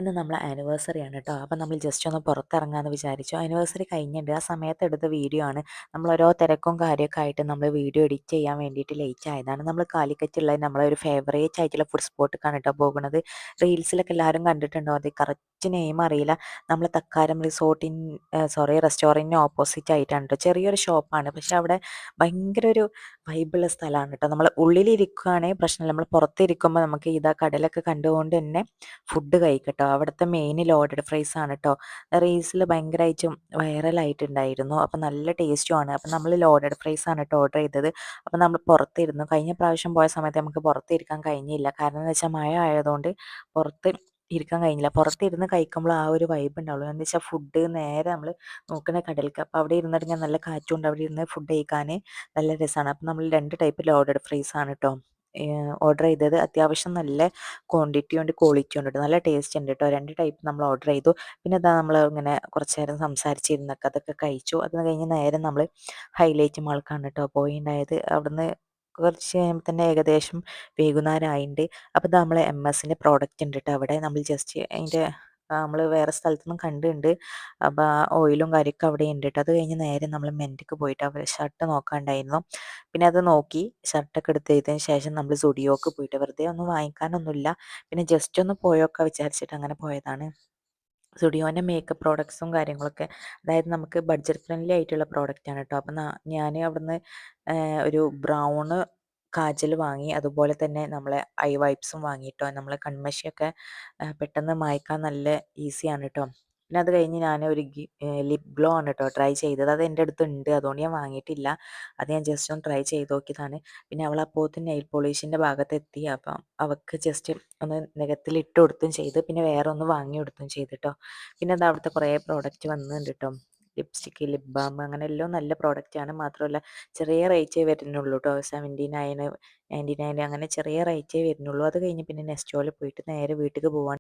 ഇന്ന് നമ്മളെ ആനിവേഴ്സറി ആണ് കേട്ടോ. അപ്പം നമ്മൾ ജസ്റ്റ് ഒന്ന് പുറത്തിറങ്ങാമെന്ന് വിചാരിച്ചു. ആനിവേഴ്സറി കഴിഞ്ഞിട്ടുണ്ട്. ആ സമയത്ത് എടുത്ത വീഡിയോ ആണ്. നമ്മൾ ഓരോ തിരക്കും കാര്യമൊക്കെ ആയിട്ട് നമ്മൾ വീഡിയോ എഡിറ്റ് ചെയ്യാൻ വേണ്ടിയിട്ട് ലേറ്റ് ആയതാണ്. നമ്മൾ കാലിക്കറ്റുള്ള നമ്മളെ ഒരു ഫേവറേറ്റ് ആയിട്ടുള്ള ഫുഡ് സ്പോട്ടിലേക്കാണ് കേട്ടോ പോകുന്നത്. റീൽസിലൊക്കെ എല്ലാവരും കണ്ടിട്ടുണ്ടോ? അത് കറക്റ്റ് നെയിം അറിയില്ല. നമ്മൾ തക്കാരം റെസ്റ്റോറൻറ്റിന് ഓപ്പോസിറ്റ് ആയിട്ടാണ് കേട്ടോ. ചെറിയൊരു ഷോപ്പാണ്. പക്ഷെ അവിടെ ഭയങ്കര ഒരു വൈബുള്ള സ്ഥലമാണ് കേട്ടോ. നമ്മൾ ഉള്ളിലിരിക്കുകയാണെങ്കിൽ പ്രശ്നമില്ല. നമ്മൾ പുറത്തിരിക്കുമ്പോൾ നമുക്ക് ഇതാ കടലൊക്കെ കണ്ടുകൊണ്ട് തന്നെ ഫുഡ് കഴിക്കട്ടോ. അവിടുത്തെ മെയിൻ ലോഡഡ് ഫ്രൈസ് ആണ് കേട്ടോ. റീൽസിൽ ഭയങ്കരമായിട്ടും വൈറലായിട്ടുണ്ടായിരുന്നു. അപ്പം നല്ല ടേസ്റ്റുമാണ്. അപ്പം നമ്മൾ ലോഡഡ് ഫ്രൈസ് ആണ് കേട്ടോ ഓർഡർ ചെയ്തത്. അപ്പം നമ്മൾ പുറത്തിരുന്നു. കഴിഞ്ഞ പ്രാവശ്യം പോയ സമയത്ത് നമുക്ക് പുറത്തിരിക്കാൻ കഴിഞ്ഞില്ല. കാരണം എന്ന് വെച്ചാൽ മഴ ആയതുകൊണ്ട് പുറത്ത് ഇരിക്കാൻ കഴിഞ്ഞില്ല. പുറത്തിരുന്ന് കഴിക്കുമ്പോൾ ആ ഒരു വൈബ് ഉണ്ടാവുള്ളൂ. എന്താ വെച്ചാൽ ഫുഡ് നേരെ നമ്മൾ നോക്കുന്ന കടലിലേക്ക്. അപ്പോൾ അവിടെ ഇരുന്നിട്ട് ഞാൻ നല്ല കാറ്റുണ്ട്. അവിടെ ഇരുന്ന് ഫുഡ് കഴിക്കാൻ നല്ല രസമാണ്. അപ്പം നമ്മൾ 2 ടൈപ്പ് ലോഡഡ് ഫ്രൈസ് ആണ് കേട്ടോ ഓർഡർ ചെയ്തത്. അത്യാവശ്യം നല്ല ക്വാണ്ടിറ്റി ഉണ്ട് ക്വാളിറ്റി ഉണ്ട് കേട്ടോ. നല്ല ടേസ്റ്റ് ഉണ്ട് കേട്ടോ. 2 ടൈപ്പ് നമ്മൾ ഓർഡർ ചെയ്തു. പിന്നെ അതാ നമ്മൾ ഇങ്ങനെ കുറച്ച് നേരം സംസാരിച്ചിരുന്നൊക്കെ അതൊക്കെ കഴിച്ചു. അത് കഴിഞ്ഞ് നേരെ നമ്മൾ ഹൈലൈറ്റ് മാൾക്കാണ് കേട്ടോ പോയിണ്ടായത്. അവിടുന്ന് കുറച്ച് കഴിയുമ്പോൾ തന്നെ ഏകദേശം വൈകുന്നേരമായിട്ടുണ്ട്. അപ്പോൾ ഇത് നമ്മളെ MS പ്രോഡക്റ്റ് ഉണ്ട് കേട്ടോ. അവിടെ നമ്മൾ ജസ്റ്റ് അതിൻ്റെ നമ്മൾ വേറെ സ്ഥലത്തുനിന്നും കണ്ടുണ്ട്. അപ്പോൾ ആ ഓയിലും കാര്യമൊക്കെ അവിടെ ഉണ്ട് കേട്ടോ. അത് കഴിഞ്ഞ് നേരെ നമ്മൾ മെൻറ്റ്ക്ക് പോയിട്ട് അവർ ഷർട്ട് നോക്കാണ്ടായിരുന്നു. പിന്നെ അത് നോക്കി ഷർട്ടൊക്കെ എടുത്തതിന് ശേഷം നമ്മൾ സുഡിയോക്ക് പോയിട്ട് വെറുതെ ഒന്നും വാങ്ങിക്കാനൊന്നുമില്ല. പിന്നെ ജസ്റ്റ് ഒന്ന് പോയോക്കെ വിചാരിച്ചിട്ട് അങ്ങനെ പോയതാണ്. സുഡിയോൻ്റെ മേക്കപ്പ് പ്രോഡക്ട്സും കാര്യങ്ങളൊക്കെ അതായത് നമുക്ക് ബഡ്ജറ്റ് ഫ്രണ്ട്ലി ആയിട്ടുള്ള പ്രോഡക്റ്റാണ് കേട്ടോ. അപ്പം ഞാൻ അവിടുന്ന് ഒരു ബ്രൗണ് കാജൽ വാങ്ങി. അതുപോലെ തന്നെ നമ്മളെ ഐ വൈപ്സും വാങ്ങിട്ടോ. നമ്മളെ കൺമഷിയൊക്കെ പെട്ടെന്ന് മായ്ക്കാൻ നല്ല ഈസിയാണ് കേട്ടോ. പിന്നെ അത് കഴിഞ്ഞ് ഞാൻ ഒരു ലിപ് ഗ്ലോ ആണ് കേട്ടോ ട്രൈ ചെയ്തത്. അത് എൻ്റെ അടുത്തുണ്ട്. അതുകൊണ്ട് ഞാൻ വാങ്ങിയിട്ടില്ല. അത് ഞാൻ ജസ്റ്റ് ഒന്ന് ട്രൈ ചെയ്ത് നോക്കിയതാണ്. പിന്നെ അവൾ അപ്പോഴത്തേന് നെയിൽ പോളിഷിൻ്റെ ഭാഗത്തെത്തി. അപ്പം അവൾക്ക് ജസ്റ്റ് ഒന്ന് നഖത്തിൽ ഇട്ട് കൊടുത്തും ചെയ്ത്. പിന്നെ വേറെ ഒന്ന് വാങ്ങി കൊടുത്തും ചെയ്തിട്ടോ. പിന്നെ അത് അവിടുത്തെ കുറേ പ്രോഡക്റ്റ് വന്നിട്ടുണ്ട് കേട്ടോ. ലിപ്സ്റ്റിക്ക്, ലിപ് ബാം അങ്ങനെ എല്ലാം നല്ല പ്രോഡക്റ്റാണ്. മാത്രമല്ല ചെറിയ റേറ്റേ വരുന്നുള്ളൂ കേട്ടോ. 79, 99 അങ്ങനെ ചെറിയ റേറ്റേ വരുന്നുള്ളൂ. അത് കഴിഞ്ഞ് പിന്നെ നെസ്റ്റോയിൽ പോയിട്ട് നേരെ വീട്ടിലേക്ക് പോവാണ്.